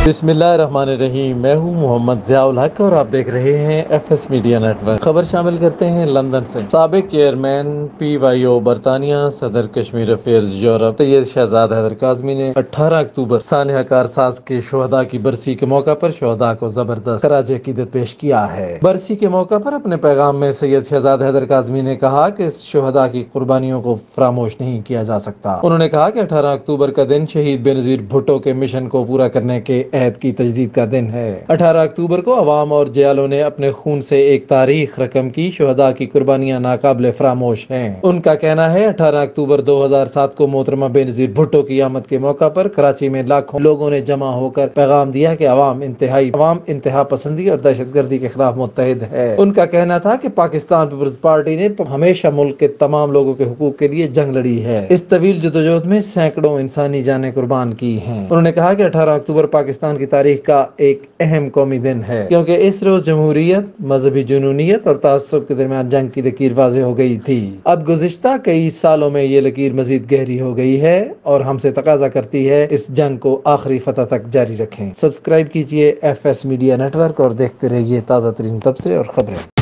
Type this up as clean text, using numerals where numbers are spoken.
بسم اللہ الرحمن الرحیم۔ میں ہوں محمد ضیاء الحق اور آپ دیکھ رہے ہیں ایف ایس میڈیا نیٹ ورک۔ خبر شامل کرتے ہیں لندن سے۔ سابق چیئرمین پی وائی او برطانیہ، صدر کشمیر افیئرز یورپ سید شہزاد حیدر کاظمی نے 18 اکتوبر سانحہ کارساز کے شہداء کی برسی کے موقع پر شہداء کو زبردست خراج عقیدت پیش کیا ہے۔ برسی کے موقع پر اپنے پیغام میں سید شہزاد حیدر کاظمی نے کہا کہ اس شہداء کی قربانیوں کو فراموش نہیں کیا جا سکتا۔ انہوں نے کہا کہ 18 اکتوبر کا دن شہید بینظیر بھٹو کے مشن کو پورا کرنے کے عہد کی تجدید کا دن ہے۔ 18 اکتوبر کو عوام اور جیالوں نے اپنے خون سے ایک تاریخ رقم کی۔ شہداء کی قربانیاں ناقابل فراموش ہیں۔ ان کا کہنا ہے 18 اکتوبر 2007 کو محترمہ بینظیر بھٹو کی آمد کے موقع پر کراچی میں لاکھوں لوگوں نے جمع ہو کر پیغام دیا کہ عوام انتہا پسندی اور دہشت گردی کے خلاف متحد ہے۔ ان کا کہنا تھا کہ پاکستان پیپلز پارٹی نے ہمیشہ ملک کے تمام لوگوں کے حقوق کے لیے جنگ لڑی ہے۔ اس طویل جدوجہد میں سینکڑوں انسانی جانیں قربان کی ہیں۔ انہوں نے کہا کہ 18 اکتوبر پاکستان کی تاریخ کا ایک اہم قومی دن ہے، کیونکہ اس روز جمہوریت، مذہبی جنونیت اور تعصب کے درمیان جنگ کی لکیر واضح ہو گئی تھی۔ اب گزشتہ کئی سالوں میں یہ لکیر مزید گہری ہو گئی ہے اور ہم سے تقاضا کرتی ہے اس جنگ کو آخری فتح تک جاری رکھیں۔ سبسکرائب کیجیے ایف ایس میڈیا نیٹ ورک اور دیکھتے رہیے تازہ ترین تبصرے اور خبریں۔